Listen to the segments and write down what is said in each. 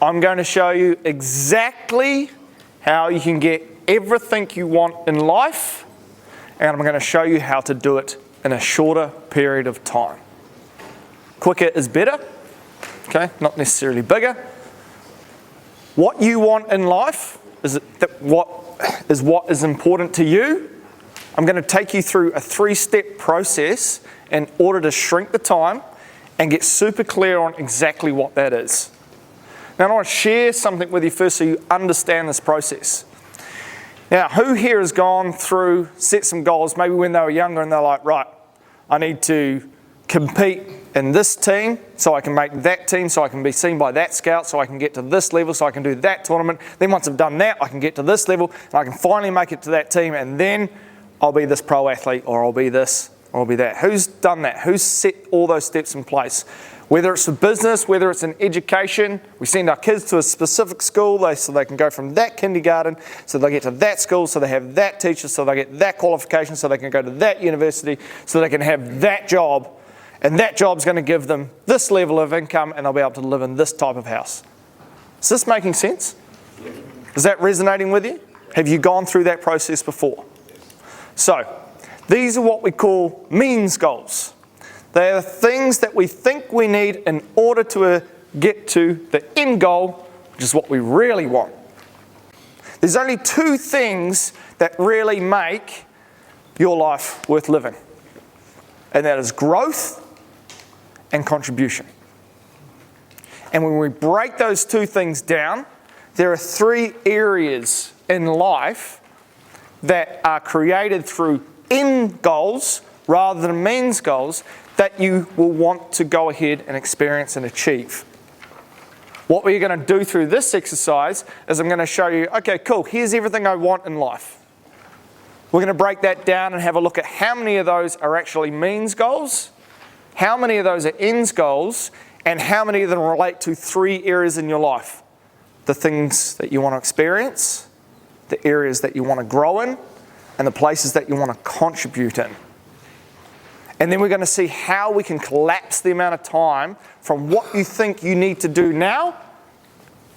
I'm going to show you exactly how you can get everything you want in life, and I'm going to show you how to do it in a shorter period of time. Quicker is better, okay? Not necessarily bigger. What you want in life is what is important to you. I'm going to take you through a 3-step process in order to shrink the time and get super clear on exactly what that is. Now, I want to share something with you first so you understand this process. Now, who here has gone through, set some goals, maybe when they were younger and they're like, right, I need to compete in this team so I can make that team, so I can be seen by that scout, so I can get to this level, so I can do that tournament. Then once I've done that, I can get to this level and I can finally make it to that team, and then I'll be this pro athlete, or I'll be this, or I'll be that. Who's done that? Who's set all those steps in place? Whether it's for business, whether it's in education, we send our kids to a specific school so they can go from that kindergarten, so they get to that school, so they have that teacher, so they get that qualification, so they can go to that university, so they can have that job, and that job's going to give them this level of income, and they'll be able to live in this type of house. Is this making sense? Is that resonating with you? Have you gone through that process before? So, these are what we call means goals. They are things that we think we need in order to get to the end goal, which is what we really want. There's only 2 things that really make your life worth living, and that is growth and contribution. And when we break those 2 things down, there are 3 areas in life that are created through end goals rather than means goals that you will want to go ahead and experience and achieve. What we're going to do through this exercise is I'm going to show you, okay, cool, here's everything I want in life. We're going to break that down and have a look at how many of those are actually means goals, how many of those are ends goals, and how many of them relate to 3 areas in your life. The things that you want to experience, the areas that you want to grow in, and the places that you want to contribute in. And then we're going to see how we can collapse the amount of time from what you think you need to do now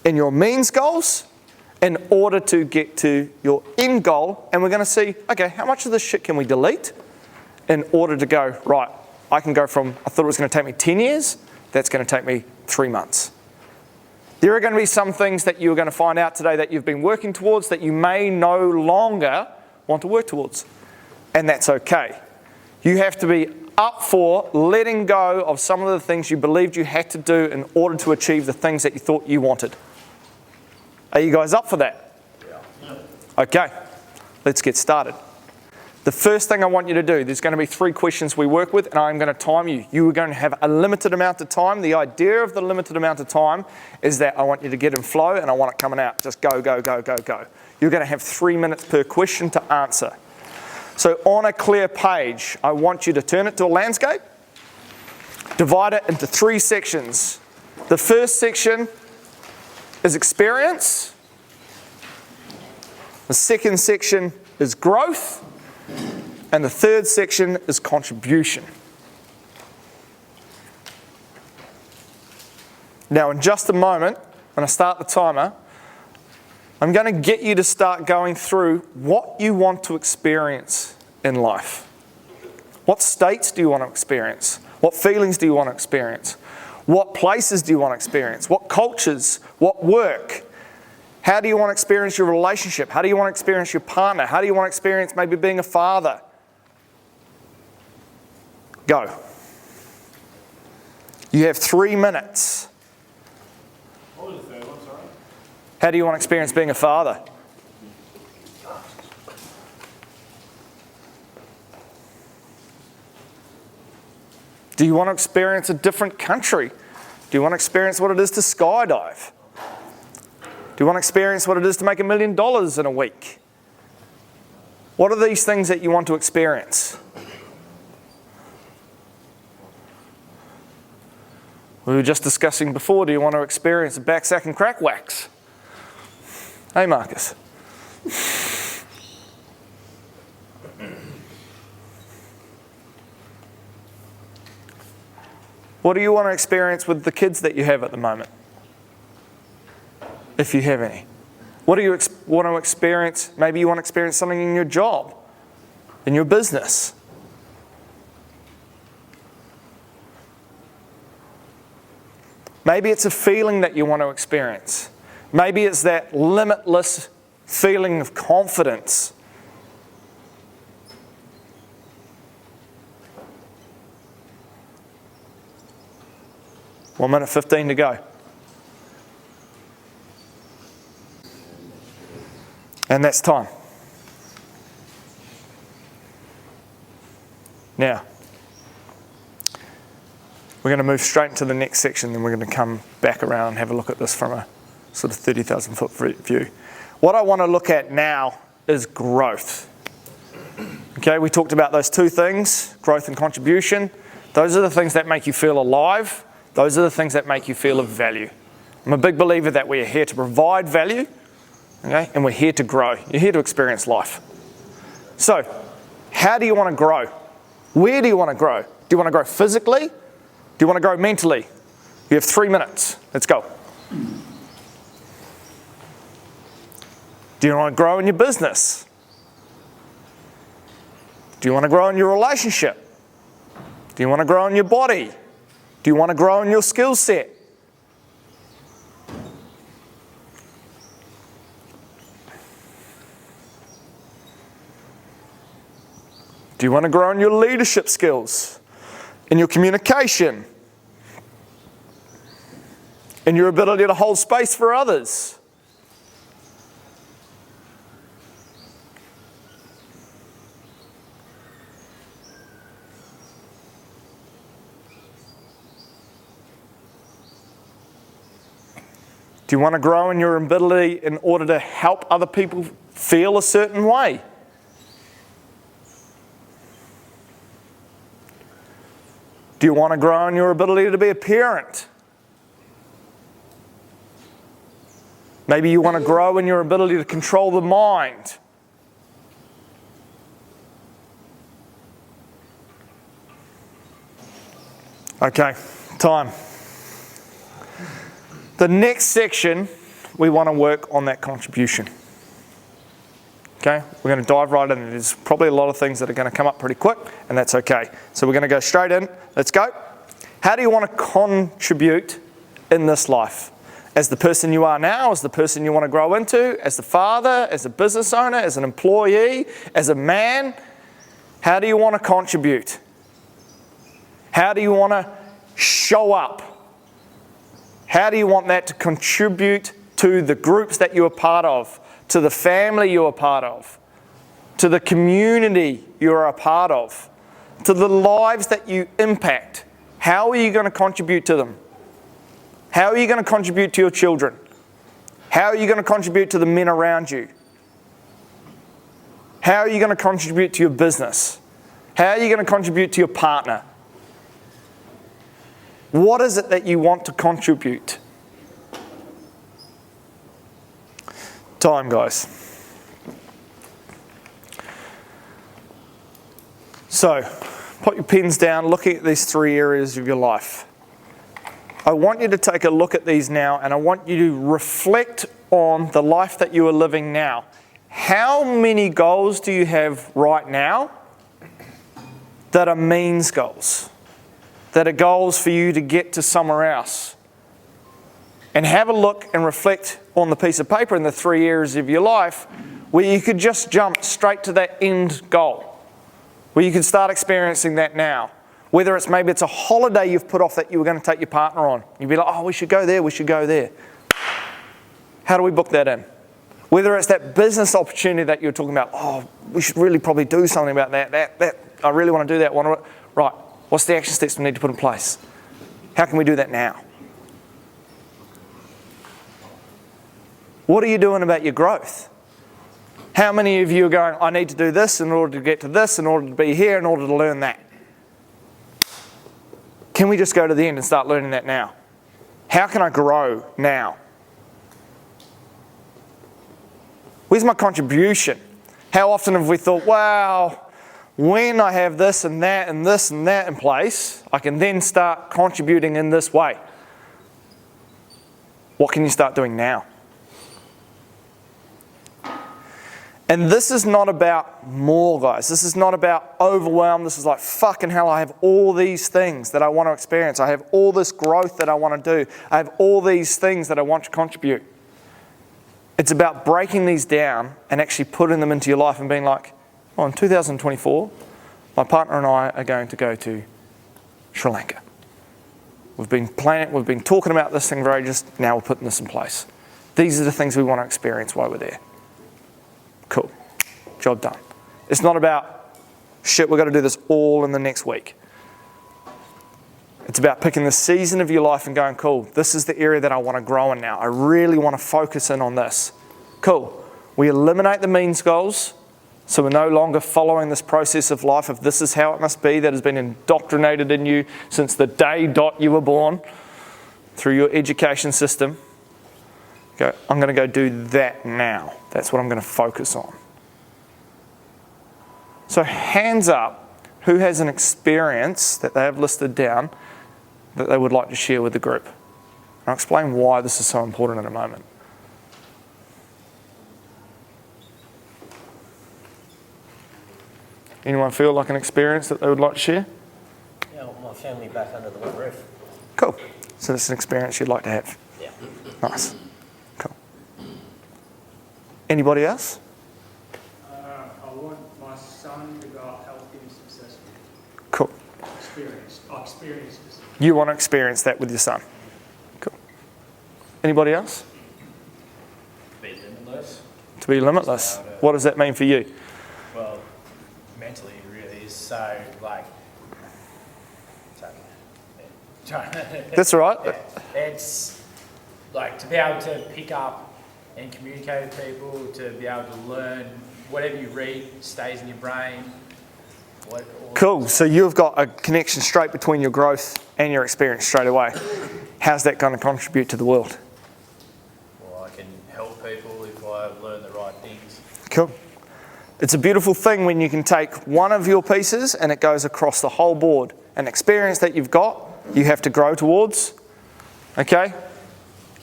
in your means goals in order to get to your end goal. And we're going to see, okay, how much of this shit can we delete in order to go, right, I can go from, I thought it was going to take me 10 years, that's going to take me 3 months. There are going to be some things that you're going to find out today that you've been working towards that you may no longer want to work towards. And that's okay. You have to be up for letting go of some of the things you believed you had to do in order to achieve the things that you thought you wanted. Are you guys up for that? Yeah. Okay, let's get started. The first thing I want you to do, there's going to be 3 questions we work with, and I'm going to time you. You are going to have a limited amount of time. The idea of the limited amount of time is that I want you to get in flow and I want it coming out. Just go, go, go, go, go. You're going to have 3 minutes per question to answer. So on a clear page, I want you to turn it to a landscape, divide it into 3 sections. The first section is experience. The second section is growth. And the third section is contribution. Now, in just a moment, when I start the timer, I'm going to get you to start going through what you want to experience in life. What states do you want to experience? What feelings do you want to experience? What places do you want to experience? What cultures? What work? How do you want to experience your relationship? How do you want to experience your partner? How do you want to experience maybe being a father? Go. You have 3 minutes. What was the third one, sorry? How do you want to experience being a father? Do you want to experience a different country? Do you want to experience what it is to skydive? Do you want to experience what it is to make $1 million in a week? What are these things that you want to experience? We were just discussing before, do you want to experience a backsack and crack wax? Hey, Marcus. What do you want to experience with the kids that you have at the moment? if you have any? What do you want to experience? Maybe you want to experience something in your job, in your business. Maybe it's a feeling that you want to experience. Maybe it's that limitless feeling of confidence. One minute 15 to go. And that's time. Now, we're going to move straight into the next section, then we're going to come back around and have a look at this from a sort of 30,000 foot view. What I want to look at now is growth. Okay, we talked about those two things, growth and contribution. Those are the things that make you feel alive. Those are the things that make you feel of value. I'm a big believer that we are here to provide value, okay, and we're here to grow. You're here to experience life. So, how do you want to grow? Where do you want to grow? Do you want to grow physically? Do you want to grow mentally? You have 3 minutes. Let's go. Do you want to grow in your business? Do you want to grow in your relationship? Do you want to grow in your body? Do you want to grow in your skill set? Do you want to grow in your leadership skills? In your communication? In your ability to hold space for others? Do you want to grow in your ability in order to help other people feel a certain way? Do you want to grow in your ability to be a parent? Maybe you want to grow in your ability to control the mind. Okay, time. The next section, we want to work on that contribution. Okay, we're going to dive right in. There's probably a lot of things that are going to come up pretty quick, and that's okay. So we're going to go straight in. Let's go. How do you want to contribute in this life? As the person you are now, as the person you want to grow into, as the father, as a business owner, as an employee, as a man, how do you want to contribute? How do you want to show up? How do you want that to contribute to the groups that you're part of, to the family you're a part of, to the community you're a part of, to the lives that you impact? How are you going to contribute to them? How are you going to contribute to your children? How are you going to contribute to the men around you? How are you going to contribute to your business? How are you going to contribute to your partner? What is it that you want to contribute? Time, guys. So, put your pens down, looking at these 3 areas of your life. I want you to take a look at these now, and I want you to reflect on the life that you are living now. How many goals do you have right now that are means goals? That are goals for you to get to somewhere else? And have a look and reflect on the piece of paper in the 3 areas of your life where you could just jump straight to that end goal, where you can start experiencing that now. Whether it's maybe it's a holiday you've put off that you were going to take your partner on. You'd be like, oh, we should go there, we should go there. How do we book that in? Whether it's that business opportunity that you're talking about, oh, we should really probably do something about that. I really want to do that. Right, what's the action steps we need to put in place? How can we do that now? What are you doing about your growth? How many of you are going, I need to do this in order to get to this, in order to be here, in order to learn that? Can we just go to the end and start learning that now? How can I grow now? Where's my contribution? How often have we thought, wow, when I have this and that and this and that in place, I can then start contributing in this way. What can you start doing now? And this is not about more, guys. This is not about overwhelm. This is like, fucking hell, I have all these things that I want to experience. I have all this growth that I want to do. I have all these things that I want to contribute. It's about breaking these down and actually putting them into your life and being like, oh, in 2024, my partner and I are going to go to Sri Lanka. We've been planning, we've been talking about this thing for ages. Now we're putting this in place. These are the things we want to experience while we're there. Cool. Job done. It's not about, shit, we've got to do this all in the next week. It's about picking the season of your life and going, cool, this is the area that I want to grow in now. I really want to focus in on this. Cool. We eliminate the means goals, so we're no longer following this process of life of this is how it must be that has been indoctrinated in you since the day dot you were born through your education system. Go, I'm going to go do that now. That's what I'm going to focus on. So hands up, who has an experience that they have listed down that they would like to share with the group? I'll explain why this is so important in a moment. Anyone feel like an experience that they would like to share? Yeah, my family back under the one roof. Cool. So this is an experience you'd like to have. Yeah. Nice. Cool. Anybody else? I want my son to grow up healthy and successful. Cool. Experiences. You want to experience that with your son. Cool. Anybody else? Be limitless. To be limitless. What does that mean for you? Well, mentally it really is so like. That's all right. Yeah, it's like to be able to pick up and communicate with people, to be able to learn whatever you read stays in your brain. Cool. So you've got a connection straight between your growth and your experience straight away. How's that going to contribute to the world? Well, I can help people if I learn the right things. Cool. It's a beautiful thing when you can take one of your pieces and it goes across the whole board. An experience that you've got, you have to grow towards, okay?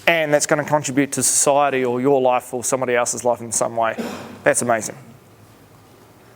And that's going to contribute to society or your life or somebody else's life in some way. That's amazing.